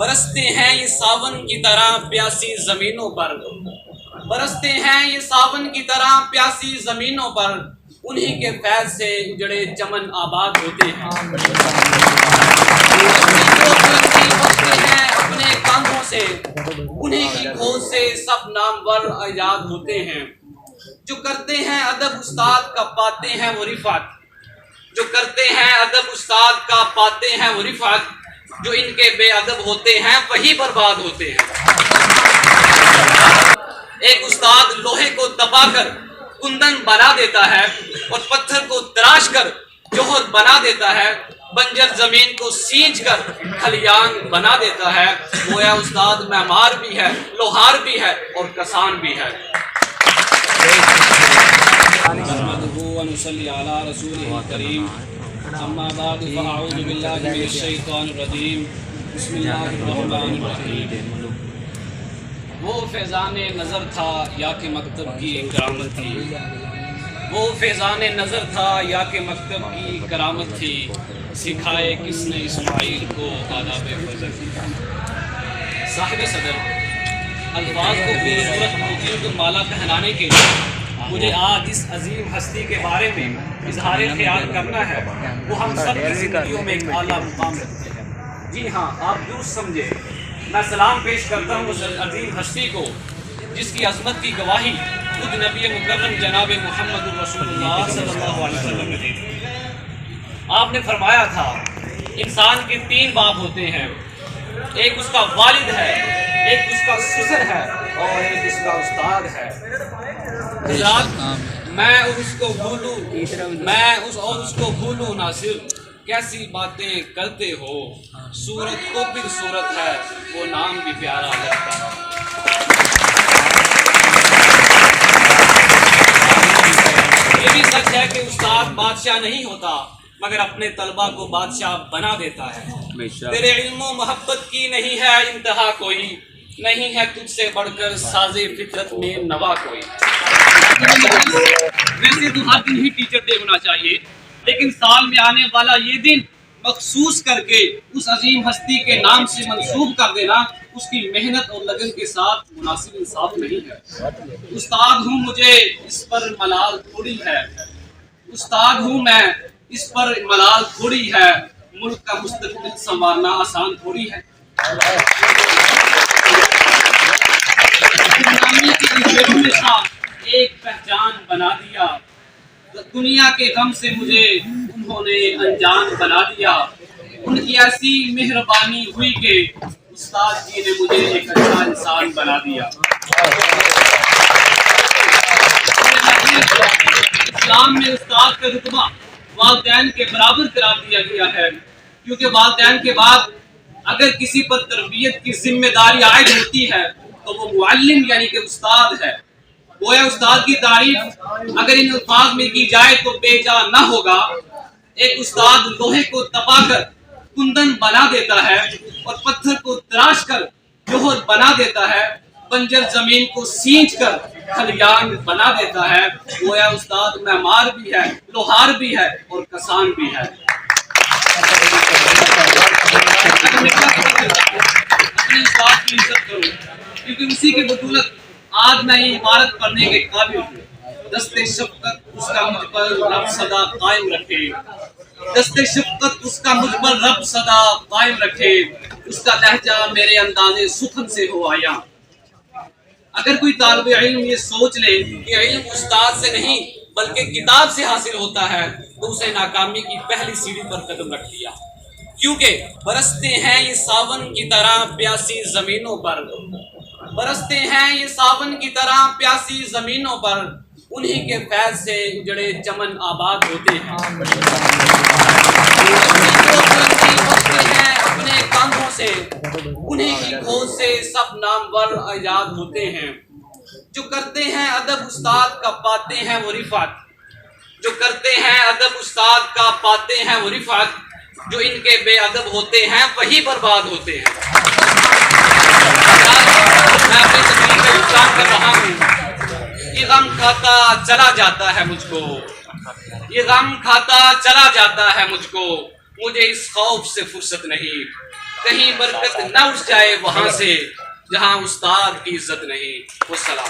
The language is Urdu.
برستے ہیں یہ ساون کی طرح پیاسی زمینوں پر، برستے ہیں یہ ساون کی طرح پیاسی زمینوں پر، انہی کے فیض سے اجڑے چمن آباد ہوتے ہیں۔ ہوتے ہیں اپنے کاندھوں سے، انہی کی کھوج سے سب نامور ایجاد ہوتے ہیں۔ جو کرتے ہیں ادب استاد کا پاتے ہیں وہ رفعت، جو کرتے ہیں ادب استاد کا پاتے ہیں وہ رفعت، جو ان کے بے ادب ہوتے ہیں وہی برباد ہوتے ہیں۔ ایک استاد لوہے کو دبا کر کندن بنا دیتا ہے اور پتھر کو تراش کر جوہر بنا دیتا ہے، بنجر زمین کو سینچ کر کھلیان بنا دیتا ہے۔ گویا استاد معمار بھی ہے، لوہار بھی ہے اور کسان بھی ہے۔ نحمده ونصلي على رسوله الكريم اما بعد فاعوذ بالله من الشيطان الرجيم بسم الله الرحمن الرحيم۔ وہ فیضان نظر تھا یا کہ مکتب کی کرامت تھی، وہ فیضان نظر تھا یا کہ مکتب کی کرامت تھی، سکھائے کس نے اسماعیل کو آداب فضل۔ صاحب صدر الفاظ کو خوبصورت موتیوں کی مالا پہنانے کے لیے مجھے آج اس عظیم ہستی کے بارے میں اظہار خیال کرنا ہے۔ وہ ہم سب کی زندگیوں میں ایک اعلیٰ مقام رکھتے ہیں۔ جی ہاں، آپ درست سمجھے۔ میں سلام پیش کرتا ہوں اس عظیم ہستی کو جس کی عظمت کی گواہی خود نبی مکرم جناب محمد رسول اللہ صلی اللہ علیہ وسلم نے دی تھی۔ آپ نے فرمایا تھا انسان کے 3 باپ ہوتے ہیں، ایک اس کا والد ہے، ایک اس کا سسر ہے اور ایک اس کا استاد ہے۔ میں اس کو بھولوں نہ صرف کیسی باتیں کرتے ہو، صورت کو پھر صورت ہے وہ نام بھی پیارا لگتا ہے۔ یہ بھی سچ ہے کہ استاد بادشاہ نہیں ہوتا مگر اپنے طلبہ کو بادشاہ بنا دیتا ہے۔ تیرے علم و محبت کی نہیں ہے انتہا کوئی، نہیں ہے تجھ سے بڑھ کر ساز فطرت میں نوا کوئی۔ ویسے تو ہر دن ہی ٹیچر ڈے ہونا چاہیے، لیکن سال میں آنے والا یہ دن مخصوص کر کے اس عظیم ہستی کے نام سے منسوب کر دینا اس کی محنت اور لگن کے ساتھ مناسب انصاف نہیں ہے۔ استاد ہوں مجھے اس پر ملال تھوڑی ہے، استاد ہوں میں اس پر ملال تھوڑی ہے، ملک کا مستقبل سنوارنا آسان تھوڑی ہے۔ ایک پہچان بنا دیا، دنیا کے غم سے مجھے انہوں نے انجان بنا دیا، ان کی ایسی مہربانی ہوئی کہ استاد جی نے مجھے ایک اچھا انسان بنا دیا۔ اسلام میں استاد کا رتبہ والدین کے برابر قرار دیا گیا ہے، کیونکہ والدین کے بعد اگر کسی پر تربیت کی ذمہ داری عائد ہوتی ہے تو وہ معلم یعنی کہ استاد ہے۔ گویا استاد کی تعریف اگر ان الفاظ میں کی جائے تو بے جا نہ ہوگا۔ ایک استاد لوہے کو دبا کر کندن بنا دیتا ہے اور پتھر کو تراش کر جوہر بنا دیتا ہے، بنجر زمین کو سینچ کر کھلیان بنا دیتا ہے۔ گویا استاد معمار بھی ہے، لوہار بھی ہے اور کسان بھی ہے۔ اپنے استاد کی عزت کرو، کیونکہ اسی کے بدولت آج میں یہ عبارت پڑھنے کے قابل ہوں۔ دست شفقت اس کا مجھ پر رب صدا قائم رکھے، دست شفقت اس کا مجھ پر رب صدا قائم رکھے، اس کا لہجہ میرے انداز سخن سے ہو آیا۔ اگر کوئی طالب علم یہ سوچ لے کہ علم استاد سے نہیں بلکہ کتاب سے حاصل ہوتا ہے تو اسے ناکامی کی پہلی سیڑھی پر قدم رکھ دیا، کیونکہ برستے ہیں یہ ساون کی طرح پیاسی زمینوں پر، برستے ہیں یہ ساون کی طرح پیاسی زمینوں پر، انہی کے فیض سے اجڑے چمن آباد ہوتے ہیں۔ ہوتے ہیں اپنے کاندھوں سے، انہی کی کھوج سے سب نامور ایجاد ہوتے ہیں۔ جو کرتے ہیں ادب استاد کا پاتے ہیں وہ رفعت، جو کرتے ہیں ادب استاد کا پاتے ہیں وہ رفعت، جو ان کے بے ادب ہوتے ہیں وہی برباد ہوتے ہیں۔ میں اپنی تقریر کا اختتام کر رہا ہوں۔ یہ غم کھاتا چلا جاتا ہے مجھ کو، یہ غم کھاتا چلا جاتا ہے مجھ کو، مجھے اس خوف سے فرصت نہیں کہیں برکت نہ اٹھ جائے وہاں سے جہاں استاد کی عزت نہیں. والسلام.